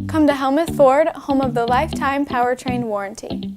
Come to Helmuth Ford, home of the lifetime powertrain warranty.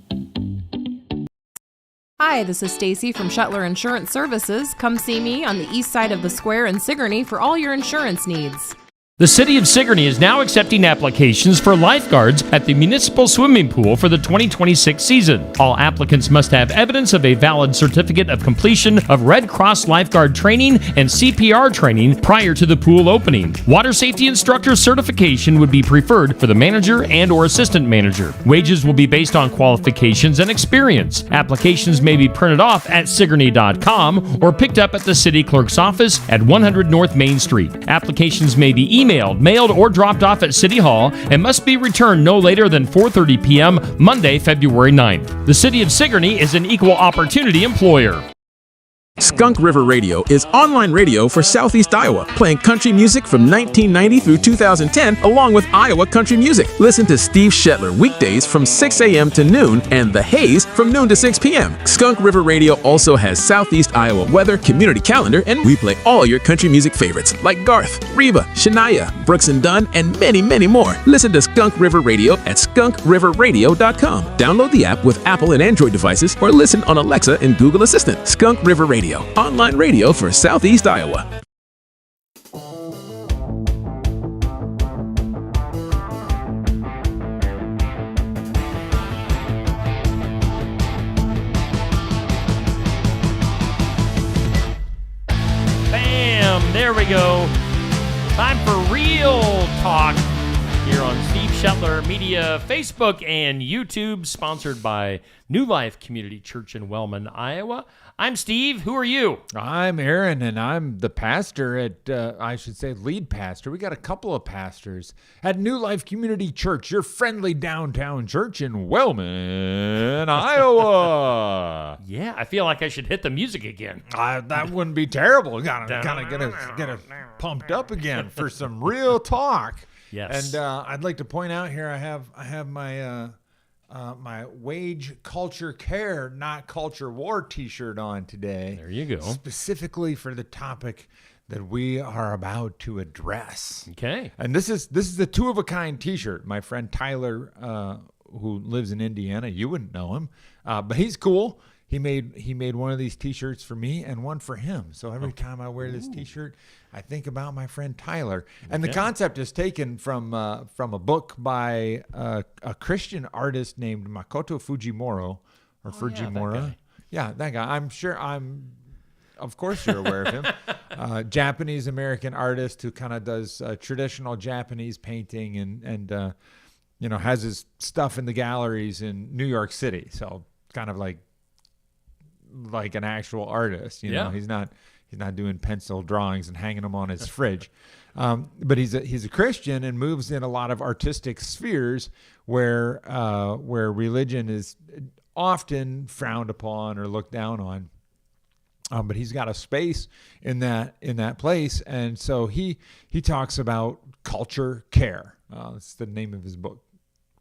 Hi, this is Stacy from Shetler Insurance Services. Come see me on the east side of the square in Sigourney for all your insurance needs. The City of Sigourney is now accepting applications for lifeguards at the municipal swimming pool for the 2026 season. All applicants must have evidence of a valid certificate of completion of Red Cross lifeguard training and CPR training prior to the pool opening. Water safety instructor certification would be preferred for the manager and or assistant manager. Wages will be based on qualifications and experience. Applications may be printed off at Sigourney.com or picked up at the city clerk's office at 100 North Main Street. Applications may be emailed, mailed, or dropped off at City Hall and must be returned no later than 4:30 p.m. Monday, February 9th. The City of Sigourney is an equal opportunity employer. Skunk River Radio is online radio for Southeast Iowa, playing country music from 1990 through 2010, along with Iowa country music. Listen to Steve Shetler weekdays from 6 a.m. to noon and The Haze from noon to 6 p.m. Skunk River Radio also has Southeast Iowa weather, community calendar, and we play all your country music favorites like Garth, Reba, Shania, Brooks and Dunn, and many, many more. Listen to Skunk River Radio at skunkriverradio.com. Download the app with Apple and Android devices or listen on Alexa and Google Assistant. Skunk River Radio, online radio for Southeast Iowa. Bam! There we go. Time for real talk here on Steve Shetler Media, Facebook and YouTube, sponsored by New Life Community Church in Wellman, Iowa. I'm Steve. Who are you? I'm Aaron, and I'm the pastor at, lead pastor. We got a couple of pastors at New Life Community Church, your friendly downtown church in Wellman, Iowa. Yeah, I feel like I should hit the music again. That wouldn't be terrible. Gotta get us pumped up again for some real talk. Yes. And I'd like to point out here, I have my my Wage Culture Care, Not Culture War t-shirt on today. There you go. Specifically for the topic that we are about to address. Okay. And this is the two-of-a-kind t-shirt. My friend Tyler, who lives in Indiana, you wouldn't know him, but he's cool. He made one of these t-shirts for me and one for him. So every time I wear this t-shirt, I think about my friend Tyler. And the concept is taken from a book by a Christian artist named Makoto Fujimura, or Fujimura. Yeah, that guy. Of course you're aware of him. Japanese-American artist who kind of does traditional Japanese painting and has his stuff in the galleries in New York City. So kind of like an actual artist, you know. He's not doing pencil drawings and hanging them on his fridge. But he's a Christian and moves in a lot of artistic spheres where religion is often frowned upon or looked down on. But he's got a space in that place, and so he talks about culture care. That's the name of his book,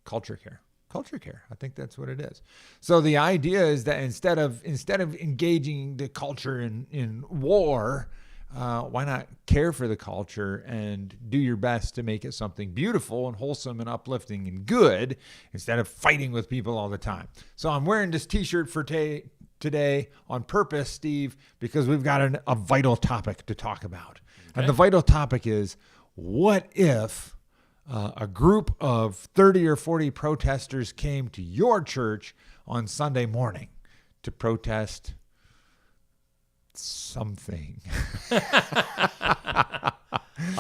Culture Care. Culture care. I think that's what it is. So the idea is that instead of engaging the culture in war, why not care for the culture and do your best to make it something beautiful and wholesome and uplifting and good instead of fighting with people all the time. So I'm wearing this t-shirt for today on purpose, Steve, because we've got a vital topic to talk about. Okay. And the vital topic is, what if a group of 30 or 40 protesters came to your church on Sunday morning to protest something? A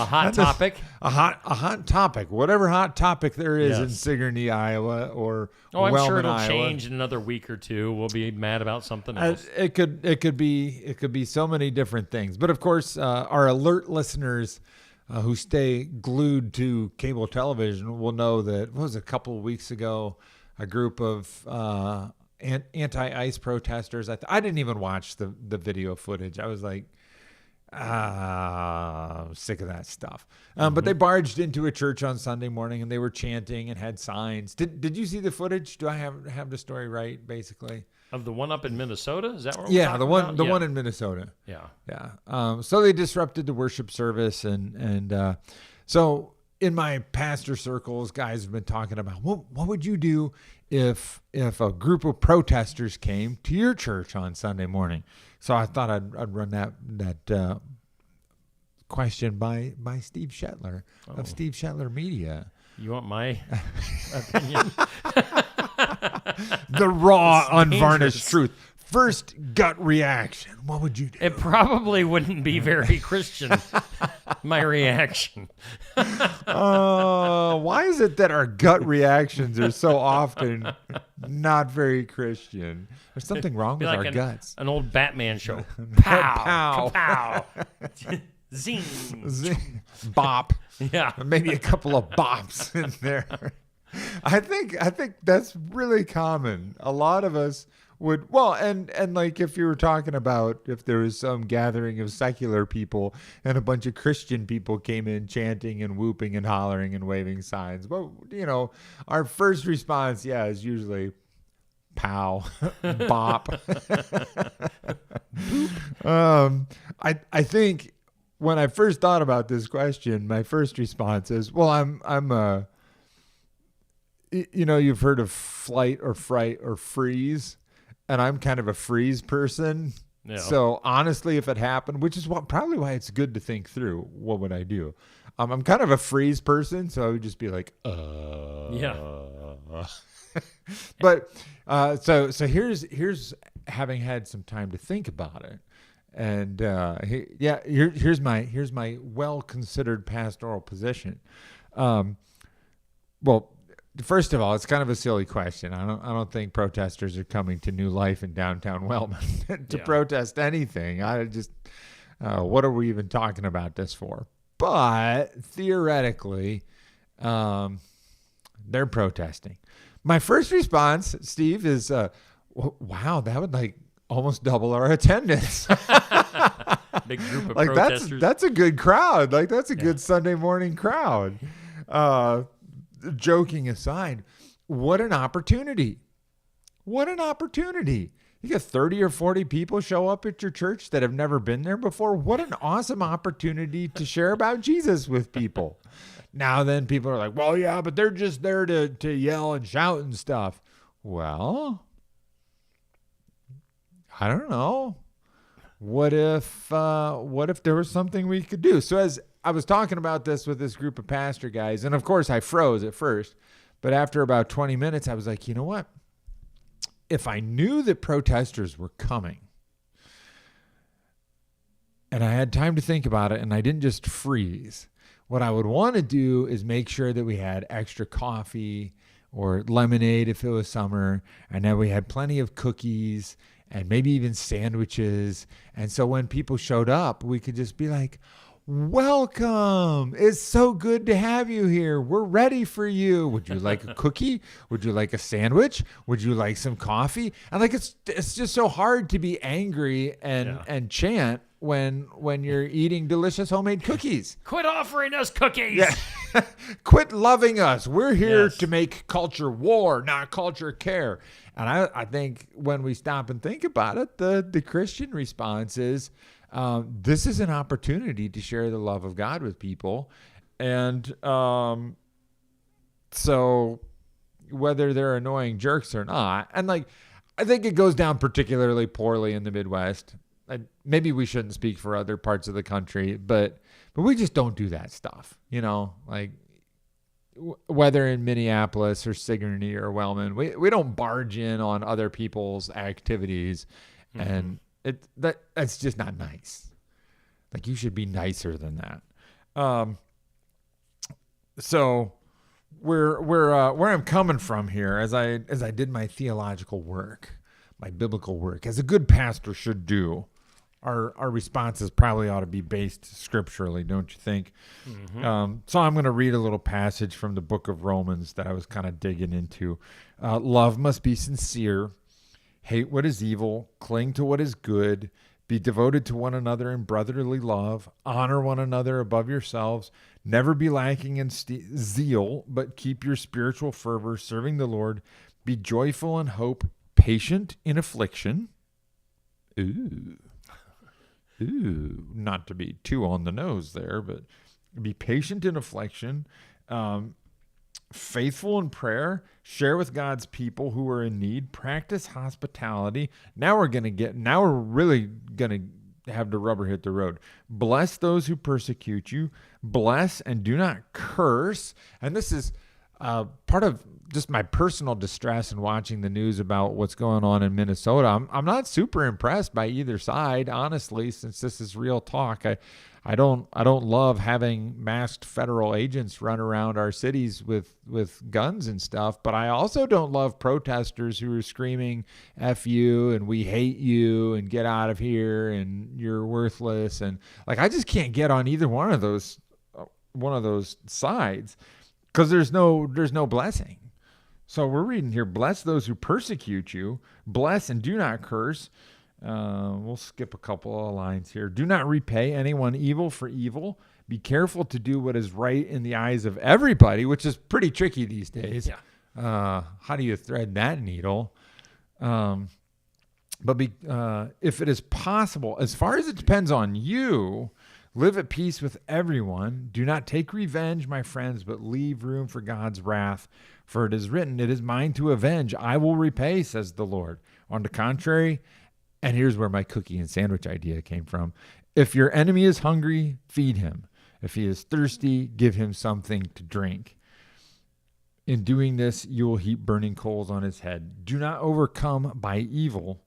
hot topic? A hot topic. Whatever hot topic there is in Sigourney, Iowa, or I'm Wellman, sure it'll Iowa. change in another week or two. We'll be mad about something else. It could be so many different things. But of course, our alert listeners who stay glued to cable television will know that, what was it, a couple of weeks ago, a group of anti-ICE protesters. I didn't even watch the video footage. I was like, sick of that stuff. But they barged into a church on Sunday morning and they were chanting and had signs. Did you see the footage? Do I have the story right, basically? Of the one up in Minnesota? Is that what we're talking about? The one in Minnesota. Yeah. Yeah. So they disrupted the worship service and so in my pastor circles, guys have been talking about what would you do if a group of protesters came to your church on Sunday morning. So I thought I'd run that question by Steve Shetler of Steve Shetler Media. You want my opinion? The raw, unvarnished truth. First gut reaction. What would you do? It probably wouldn't be very Christian, my reaction. Why is it that our gut reactions are so often not very Christian? There's something wrong with our guts. An old Batman show. Pow, Pow. kapow. Zing. Bop. Yeah. Maybe a couple of bops in there. I think that's really common. A lot of us would, and like if you were talking about if there was some gathering of secular people and a bunch of Christian people came in chanting and whooping and hollering and waving signs, well, our first response, is usually pow, bop. I think when I first thought about this question, my first response is, well, you've heard of flight or fright or freeze, and I'm kind of a freeze person. Yeah. So honestly, if it happened, which is probably why it's good to think through, what would I do? I'm kind of a freeze person, so I would just be like, Yeah. But so here's having had some time to think about it. And here's my well-considered pastoral position. Well, first of all, it's kind of a silly question. I don't think protesters are coming to New Life in downtown Wellman to protest anything. I just what are we even talking about this for? But theoretically, they're protesting. My first response, Steve, is wow, that would almost double our attendance. Big group of protesters. That's a good crowd. That's a good Sunday morning crowd. Joking aside, what an opportunity. What an opportunity. You got 30 or 40 people show up at your church that have never been there before. What an awesome opportunity to share about Jesus with people. Now then people are like, well, yeah, but they're just there to yell and shout and stuff. Well, I don't know. What if there was something we could do? So as I was talking about this with this group of pastor guys, and of course I froze at first, but after about 20 minutes, I was like, you know what? If I knew that protesters were coming and I had time to think about it and I didn't just freeze, what I would want to do is make sure that we had extra coffee or lemonade if it was summer, and that we had plenty of cookies and maybe even sandwiches. And so when people showed up, we could just be like, welcome. It's so good to have you here. We're ready for you. Would you like a cookie? Would you like a sandwich? Would you like some coffee? And it's just so hard to be angry and chant when you're eating delicious homemade cookies. Quit offering us cookies. Yeah. Quit loving us. We're here to make culture war, not culture care. And I think when we stop and think about it, the Christian response is, this is an opportunity to share the love of God with people. And so whether they're annoying jerks or not, and I think it goes down particularly poorly in the Midwest. Maybe we shouldn't speak for other parts of the country, but we just don't do that stuff, whether in Minneapolis or Sigourney or Wellman, we don't barge in on other people's activities, and that's just not nice. You should be nicer than that. So where I'm coming from here, as I did my theological work, my biblical work, as a good pastor should do, our responses probably ought to be based scripturally, don't you think? Mm-hmm. So I'm going to read a little passage from the book of Romans that I was kind of digging into. Love must be sincere. Hate what is evil. Cling to what is good. Be devoted to one another in brotherly love. Honor one another above yourselves. Never be lacking in zeal, but keep your spiritual fervor, serving the Lord. Be joyful in hope. Patient in affliction. Ooh, not to be too on the nose there, but be patient in affliction Faithful in prayer, share with God's people who are in need, practice hospitality. Now we're really going to have the rubber hit the road. Bless those who persecute you. Bless and do not curse. And this is part of just my personal distress in watching the news about what's going on in Minnesota. I'm not super impressed by either side, honestly, since this is real talk. I don't love having masked federal agents run around our cities with guns and stuff, but I also don't love protesters who are screaming F you and we hate you and get out of here and you're worthless. And I just can't get on either one of those sides because there's no blessing. So we're reading here, bless those who persecute you, bless and do not curse. We'll skip a couple of lines here. Do not repay anyone evil for evil. Be careful to do what is right in the eyes of everybody, which is pretty tricky these days. Yeah. How do you thread that needle? But if it is possible, as far as it depends on you, live at peace with everyone. Do not take revenge, my friends, but leave room for God's wrath. For it is written, it is mine to avenge. I will repay, says the Lord. On the contrary, and here's where my cookie and sandwich idea came from. If your enemy is hungry, feed him. If he is thirsty, give him something to drink. In doing this, you will heap burning coals on his head. Do not overcome by evil,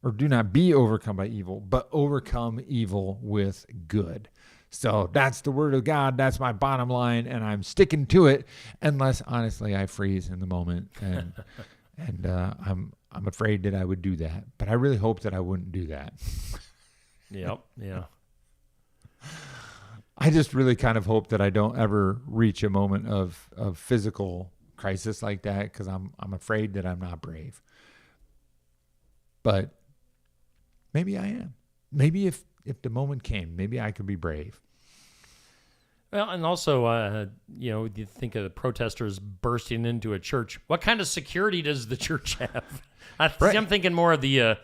or do not be overcome by evil, but overcome evil with good. So that's the word of God. That's my bottom line, and I'm sticking to it, unless honestly I freeze in the moment, and I'm afraid that I would do that, but I really hope that I wouldn't do that. Yep. Yeah. I just really kind of hope that I don't ever reach a moment of physical crisis like that, because I'm afraid that I'm not brave. But maybe I am. Maybe if the moment came, maybe I could be brave. Well, and also, you think of the protesters bursting into a church. What kind of security does the church have? I'm thinking more of the,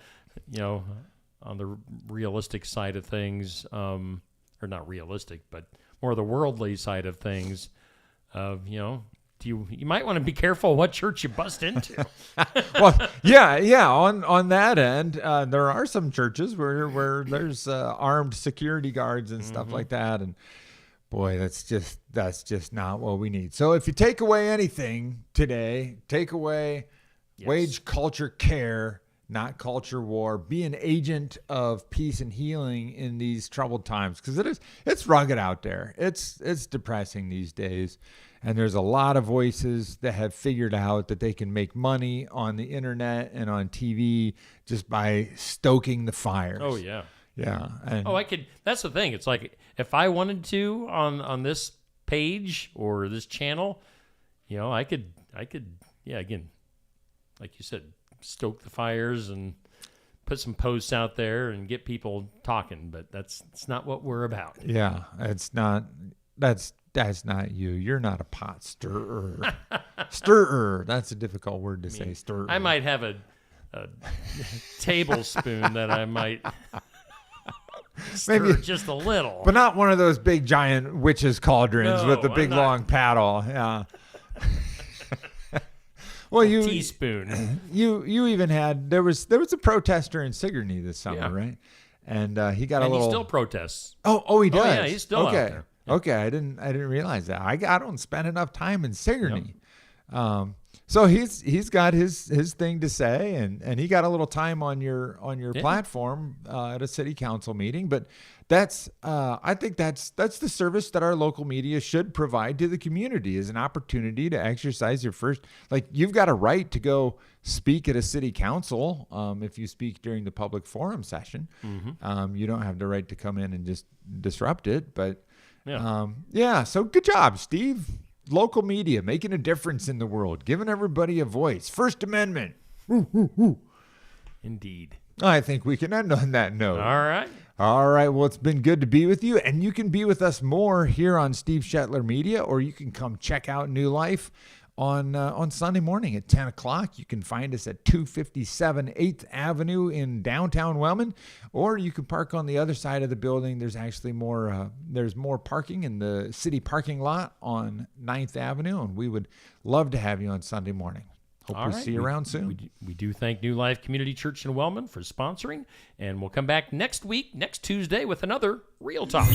on the realistic side of things, or not realistic, but more the worldly side of things. You might want to be careful what church you bust into. Well, yeah. On that end, there are some churches where there's armed security guards and stuff like that, and boy, that's just not what we need. So if you take away anything today, take away wage culture care, not culture war. Be an agent of peace and healing in these troubled times, because it's rugged out there. It's depressing these days. And there's a lot of voices that have figured out that they can make money on the internet and on TV just by stoking the fires. Oh, yeah. Yeah. I could. That's the thing. It's like if I wanted to on this page or this channel, I could. Yeah. Again, like you said, stoke the fires and put some posts out there and get people talking. But that's not what we're about. Yeah, it's not. That's not you. You're not a pot stirrer. Stirrer. That's a difficult word to say. Stirrer. I might have a tablespoon that I might stir maybe just a little, but not one of those big giant witches' cauldrons with the big long paddle. Yeah. Well, a teaspoon. You even had there was a protester in Sigourney this summer, right? And he got a little. He still protests. Oh, he does. Oh, yeah, he's still out there. Okay, I didn't realize that. I don't spend enough time in Sigourney. Yep. So he's got his thing to say, and he got a little time on your platform at a city council meeting. But I think that's the service that our local media should provide to the community, is an opportunity to exercise your first. Like, you've got a right to go speak at a city council if you speak during the public forum session. Mm-hmm. You don't have the right to come in and just disrupt it, but. Yeah. So good job, Steve. Local media making a difference in the world, giving everybody a voice. First Amendment. Indeed. I think we can end on that note. All right. Well, it's been good to be with you, and you can be with us more here on Steve Shetler Media, or you can come check out New Life on Sunday morning at 10 o'clock. You can find us at 257 8th Avenue in downtown Wellman, or you can park on the other side of the building. There's actually there's more parking in the city parking lot on 9th Avenue, and we would love to have you on Sunday morning. Hope All we right. see you around soon. We do thank New Life Community Church in Wellman for sponsoring, and we'll come back next week, next Tuesday, with another Real Talk.